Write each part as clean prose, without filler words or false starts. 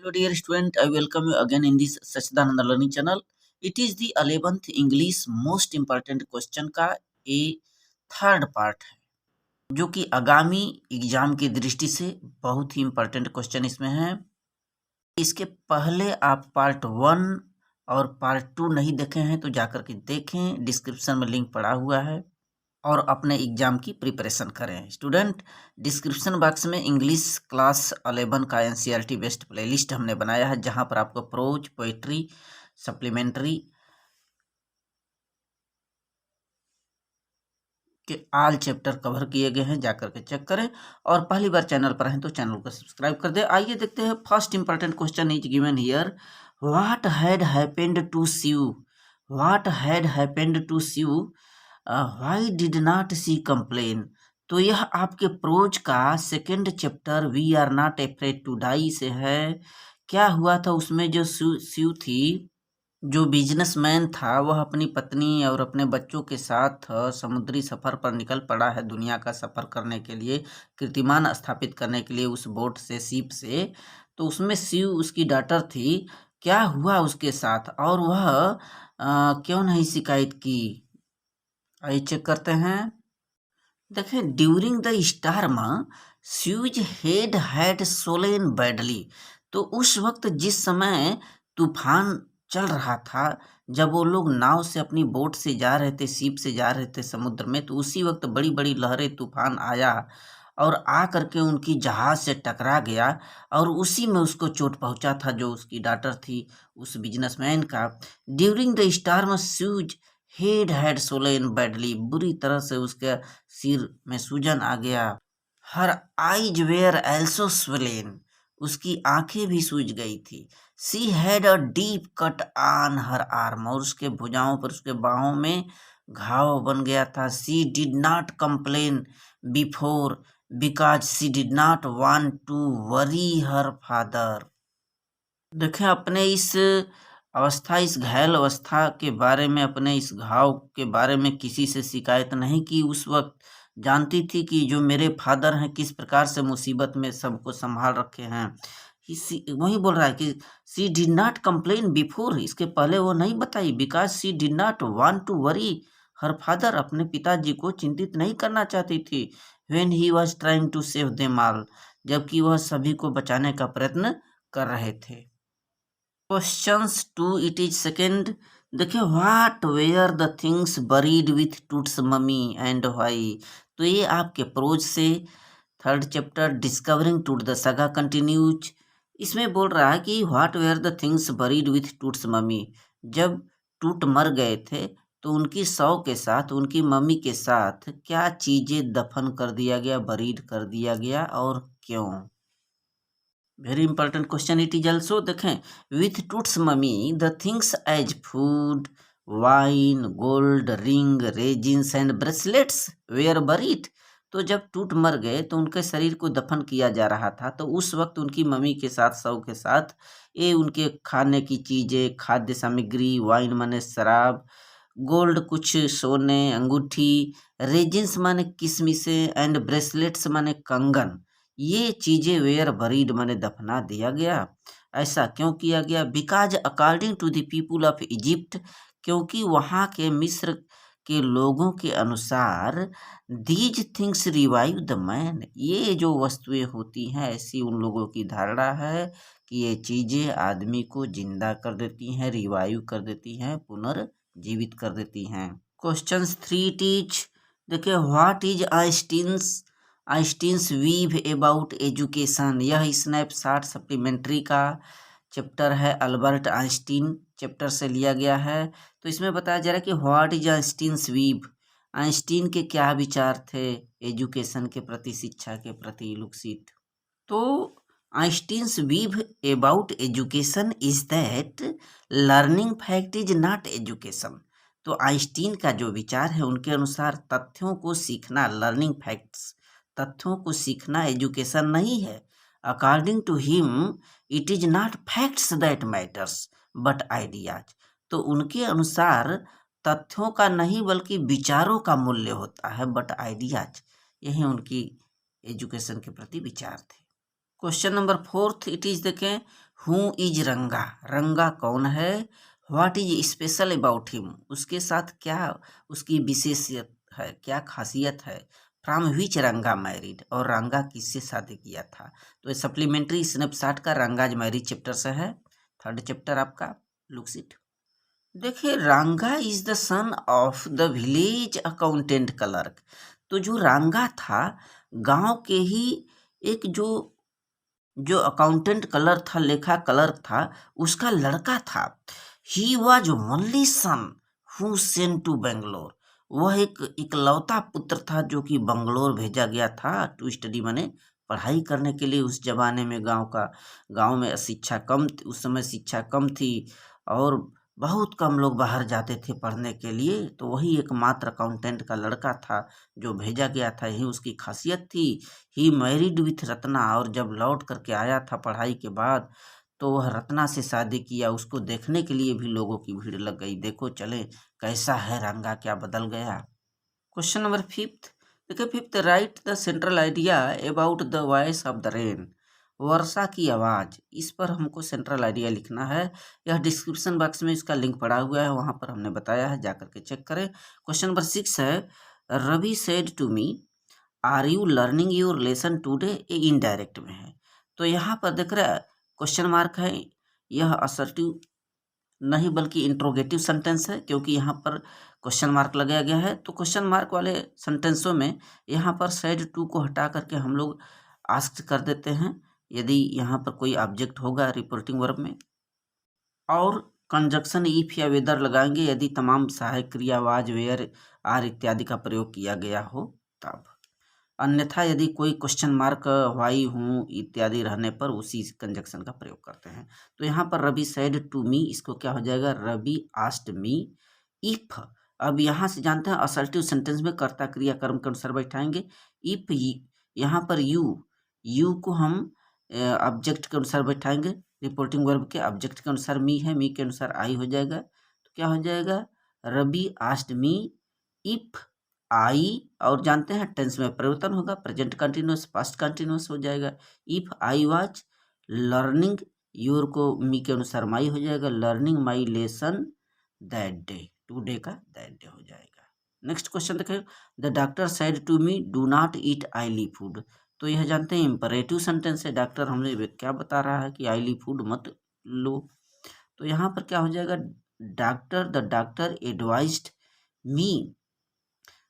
Hello dear student, I welcome you again in this Sachidananda Learning Channel. It is the 11th English most important question का a third part है जो कि आगामी exam की दृष्टि से बहुत ही इम्पोर्टेंट क्वेश्चन इसमें है। इसके पहले आप पार्ट 1 और पार्ट 2 नहीं देखे हैं तो जाकर के देखें, डिस्क्रिप्शन में लिंक पड़ा हुआ है और अपने एग्जाम की प्रिपरेशन करें। स्टूडेंट, डिस्क्रिप्शन बॉक्स में इंग्लिश क्लास 11 का एनसीईआरटी बेस्ट प्लेलिस्ट हमने बनाया है जहां पर आपको प्रोज, पोइट्री, सप्लीमेंट्री के ऑल चैप्टर कवर किए गए हैं, जाकर के चेक करें। और पहली बार चैनल पर हैं तो चैनल को सब्सक्राइब कर दें। आइए देखते हैं। First important question is given here, what had happened to Shiv, what had happened to Shiv, why did not she complain. तो यह आपके प्रोज का second chapter we are not afraid to die से है। क्या हुआ था उसमें, जो शिव थी, जो बिजनेसमैन था, वह अपनी पत्नी और अपने बच्चों के साथ समुद्री सफर पर निकल पड़ा है दुनिया का सफर करने के लिए, कीर्तिमान स्थापित करने के लिए उस बोट से, शिप से। तो उसमें शिव उसकी डॉटर थी। क्या हुआ उसके साथ और वह क्यों नहीं शिकायत की, आइए चेक करते हैं। देखें, during the storm sues head had Solan badly. तो उस वक्त जिस समय तूफान चल रहा था, जब वो लोग नाव से, अपनी बोट से जा रहे थे, शिप से जा रहे थे समुद्र में, तो उसी वक्त बड़ी बड़ी लहरें, तूफान आया और आ करके उनकी जहाज से टकरा गया और उसी में उसको चोट पहुंचा था, जो उसकी डॉटर थी उस बिजनेसमैन का। During the storm sues head had Solan badly, बुरी तरह से उसके सिर में सूजन आ गया। हर आइज वेयर एल्सो स्वेलेन, उसकी आंखें भी सूज गई थी। She had a deep cut on her arm, और उसके भुजाओं पर, उसके बाहों में घाव बन गया था। She did not complain before because she did not want to worry her father. देखें, अपने इस अवस्था, इस घायल अवस्था के बारे में, अपने इस घाव के बारे में किसी से शिकायत नहीं की। उस वक्त जानती थी कि जो मेरे फादर हैं किस प्रकार से मुसीबत में सबको संभाल रखे हैं। वही बोल रहा है कि she did not complain before, इसके पहले वो नहीं बताई, because she did not want to worry her father, अपने पिताजी को चिंतित नहीं करना चाहती थी। When he was trying to save them all, जबकि वह सभी को बचाने का प्रयत्न कर रहे थे। Questions 2 it is second. देखिए, what were the things buried with Tut's mummy and why. तो ये आपके प्रोज से third chapter discovering Tut the saga continues. इसमें बोल रहा है कि what were the things buried with Tut's mummy, जब टूट मर गए थे तो उनकी शव के साथ, उनकी मम्मी के साथ क्या चीजें दफन कर दिया गया, बरीड कर दिया गया और क्यों। Very important question it is also. देखें, with Tut's mummy the things as food, wine, gold, ring, resins and bracelets were buried. तो जब टूट मर गए तो उनके शरीर को दफन किया जा रहा था, तो उस वक्त उनकी मम्मी के साथ, शव के साथ, ये उनके खाने की चीजें, खाद्य सामग्री, वाइन माने शराब, गोल्ड कुछ सोने, अंगूठी, रेजिन्स माने किशमिशे एंड ब्रेसलेट्स माने कंगन, ये चीजें वेयर बरीड माने दफना दिया गया। ऐसा क्यों किया गया? Because according to the people of Egypt, क्योंकि वहाँ के मिस्र के लोगों के अनुसार, these things revive the man, ये जो वस्तुएं होती हैं, ऐसी उन लोगों की धारणा है कि ये चीजें आदमी को जिंदा कर देती हैं, रिवाइव कर देती हैं, पुनर्जीवित कर देती हैं। Question 3 teach. देखिए, what is Einstein's view about education. यह स्नैपशॉट सप्लीमेंट्री का चैप्टर है, अल्बर्ट आइंस्टीन चैप्टर से लिया गया है। तो इसमें बताया जा रहा है कि what is Einstein's view, Einstein के क्या विचार थे एजुकेशन के प्रति, शिक्षा के प्रति। Look seat. तो Einstein's view about education is that learning fact is not education. तो आइंस्टीन का जो विचार है, उनके अनुसार तथ्यों को सीखना, लर्निंग फैक्ट्स, तथ्यों को सीखना एजुकेशन नहीं है। According to him it is not facts that matters but ideas. तो उनके अनुसार तथ्यों का नहीं बल्कि विचारों का मूल्य होता है, बट आइडियाज। यही उनकी एजुकेशन के प्रति विचार थे। क्वेश्चन नंबर 4 इट इज देखें, हु इज रंगा, रंगा कौन है। What is special about him, उसके साथ क्या उसकी विशेषियत है, क्या खासियत है। फ्रॉम विच रंगा मैरिड, और रंगा किससे शादी किया था। तो ये सप्लीमेंट्री स्नैपशॉट का रंगाज मैरिज चैप्टर से है, थर्ड चैप्टर आपका लुक्स इट। देखिए रांगा is the son of the village accountant clerk. तो जो रांगा था गांव के ही एक जो जो अकाउंटेंट क्लर्क था, लेखा क्लर्क था, उसका लड़का था। He was only son who sent to Bangalore, वह एक इकलौता पुत्र था जो कि बंगलोर भेजा गया था टू स्टडी, माने पढ़ाई करने के लिए। उस जमाने में गांव में शिक्षा कम, उस समय शिक्षा कम थी और बहुत कम लोग बाहर जाते थे पढ़ने के लिए। तो वही एकमात्र अकाउंटेंट का लड़का था जो भेजा गया था, यही उसकी खासियत थी। ही मैरिड विथ रत्ना, और जब लौट करके आया था पढ़ाई के बाद तो वह रत्ना से शादी किया। उसको देखने के लिए भी लोगों की भीड़ लग गई, देखो चले कैसा है रंगा, क्या बदल गया। क्वेश्चन नंबर फिफ्थ, देखिए fifth, write the central idea about the voice of the rain, वर्षा की आवाज़। इस पर हमको सेंट्रल आइडिया लिखना है। यह डिस्क्रिप्शन बॉक्स में इसका लिंक पड़ा हुआ है, वहाँ पर हमने बताया है, जा करके चेक करें। क्वेश्चन नंबर 6 है, Ravi said to me are you learning your lesson today, ये इनडायरेक्ट में है। तो यहाँ पर देख रहे क्वेश्चन मार्क है, यह असर्टिव नहीं बल्कि इंट्रोगेटिव सेंटेंस है, क्योंकि यहाँ पर क्वेश्चन मार्क लगाया गया है। तो क्वेश्चन मार्क वाले सेंटेंसों में यहाँ पर सेड टू को हटा करके हम लोग आस्क्ड कर देते हैं, यदि यहाँ पर कोई ऑब्जेक्ट होगा रिपोर्टिंग वर्ब में, और कंजक्शन इफ या वेदर लगाएंगे यदि तमाम सहायक क्रिया वाज, वेयर, आर इत्यादि का प्रयोग किया गया हो तब। अन्यथा यदि कोई क्वेश्चन मार्क, वाई, हूँ इत्यादि रहने पर उसी कंजक्शन का प्रयोग करते हैं। तो यहाँ पर रवि सेड टू मी, इसको क्या हो जाएगा, रवि आस्क्ड मी इफ। अब यहाँ से जानते हैं असर्टिव सेंटेंस में कर्ता क्रिया कर्म के अनुसार बैठाएंगे। इफ यहाँ पर यू को हम ऑब्जेक्ट के अनुसार बैठाएंगे, रिपोर्टिंग वर्ब के ऑब्जेक्ट के अनुसार मी है, मी के अनुसार आई हो जाएगा। तो क्या हो जाएगा, Ravi asked me if I, और जानते हैं टेंस में परिवर्तन होगा, प्रेजेंट कंटिन्यूअस पास्ट कंटिन्यूअस हो जाएगा। If I was learning, your को मी के अनुसार माई हो जाएगा, learning my lesson that day, today का दैट डे हो जाएगा। नेक्स्ट क्वेश्चन देखें, the doctor said to me do not eat oily food. तो यह जानते हैं इंपरेटिव सेंटेंस है, डॉक्टर हमें क्या बता रहा है कि ऑयली फूड मत लो। तो यहाँ पर क्या हो जाएगा, द डॉक्टर एडवाइज्ड मी।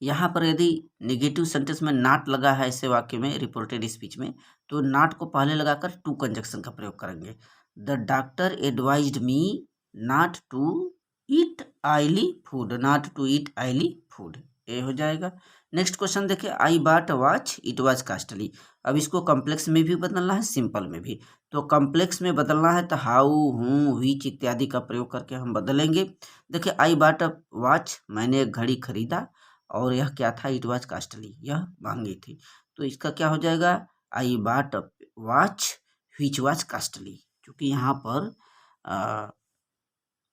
यहाँ पर यदि नेगेटिव सेंटेंस में नॉट लगा है ऐसे वाक्य में, रिपोर्टेड स्पीच में, तो नॉट को पहले लगाकर टू कंजक्शन का प्रयोग करेंगे। The doctor advised me not to eat oily food, not to eat oily food, ये हो जाएगा। नेक्स्ट क्वेश्चन देखिए, I bought a watch it was costly. अब इसको कॉम्प्लेक्स में भी बदलना है, सिंपल में भी। तो कॉम्प्लेक्स में बदलना है तो हाउ, हूँ, व्हिच इत्यादि का प्रयोग करके हम बदलेंगे। देखिए आई बॉट अ वॉच, मैंने एक घड़ी खरीदा, और यह क्या था, इट वॉज कास्टली, यह महंगी थी। तो इसका क्या हो जाएगा, I bought a watch which was costly, क्योंकि यहाँ पर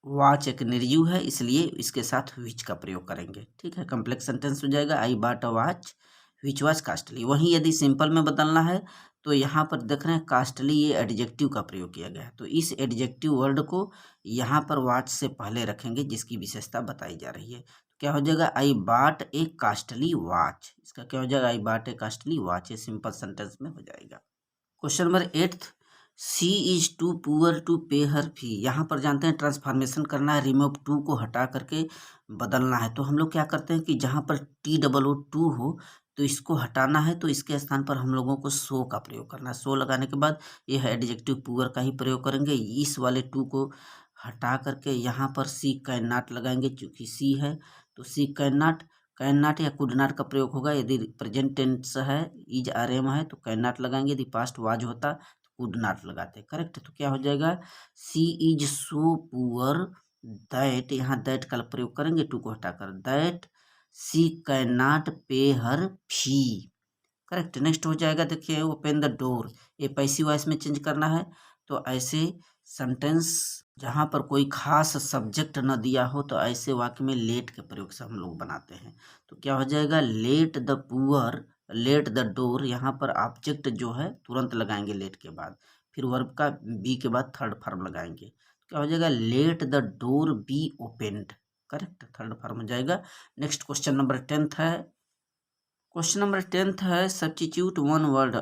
वॉच एक निर्जीव है इसलिए इसके साथ व्हिच का प्रयोग करेंगे। ठीक है, कॉम्प्लेक्स सेंटेंस हो जाएगा, I bought a watch which was costly. वहीं यदि सिंपल में बदलना है तो यहाँ पर देख रहे हैं कास्टली, ये एडजेक्टिव का प्रयोग किया गया है। तो इस एडजेक्टिव वर्ड को यहाँ पर वॉच से पहले रखेंगे, जिसकी विशेषता बताई जा रही है। क्या हो जाएगा, I bought a costly watch, इसका क्या हो जाएगा, I bought a costly watch, ये सिंपल सेंटेंस में हो जाएगा। Question number 8, she is too poor to pay her फी। यहाँ पर जानते हैं ट्रांसफॉर्मेशन करना है, रिमूव टू को हटा करके बदलना है। तो हम लोग क्या करते हैं कि जहाँ पर TOO हो तो इसको हटाना है, तो इसके स्थान पर हम लोगों को सो का प्रयोग करना है। सो लगाने के बाद यह एडजेक्टिव पुअर का ही प्रयोग करेंगे। इस वाले टू को हटा करके यहाँ पर सी कैन नॉट लगाएंगे, चूँकि सी है तो सी कैन नॉट या कुड नॉट का प्रयोग होगा। यदि प्रेजेंट टेंस है, इज RM है तो कैन नॉट लगाएंगे, यदि पास्ट वाज होता कुड नॉट लगाते। करेक्ट, तो क्या हो जाएगा, सी इज सो पुअर दैट, यहाँ दैट का प्रयोग करेंगे टू को हटाकर, दैट सी कैन नॉट पे हर फी। करेक्ट, नेक्स्ट हो जाएगा, देखिए ओपन द डोर, ये पैसिव वॉइस में चेंज करना है। तो ऐसे सेंटेंस जहाँ पर कोई खास सब्जेक्ट न दिया हो तो ऐसे वाक्य में लेट के प्रयोग से हम लोग बनाते हैं। तो क्या हो जाएगा, लेट द डोर, यहाँ पर ऑब्जेक्ट जो है तुरंत लगाएंगे लेट के बाद, फिर वर्ब का बी के बाद थर्ड फॉर्म लगाएंगे, तो क्या हो जाएगा, let the door be opened, correct, third form हो जाएगा। नेक्स्ट क्वेश्चन नंबर 10 है, क्वेश्चन नंबर 10 है सब्स्टिट्यूट वन वर्ड,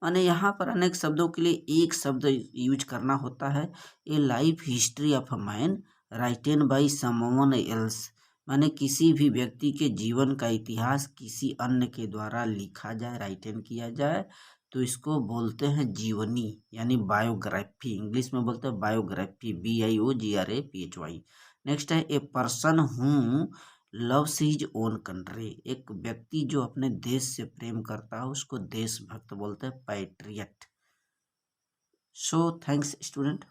माने यहाँ पर अनेक शब्दों के लिए एक शब्द यूज करना होता है। ए life history of a man written by someone else, माने किसी भी व्यक्ति के जीवन का इतिहास किसी अन्य के द्वारा लिखा जाए, राइटेन किया जाए, तो इसको बोलते हैं जीवनी यानी बायोग्राफी, इंग्लिश में बोलते हैं बायोग्राफी, BIOGRAPHY। नेक्स्ट है ए पर्सन हूँ लव्स हिज ओन कंट्री, एक व्यक्ति जो अपने देश से प्रेम करता है उसको देशभक्त बोलते हैं, पैट्रियट। So thanks student.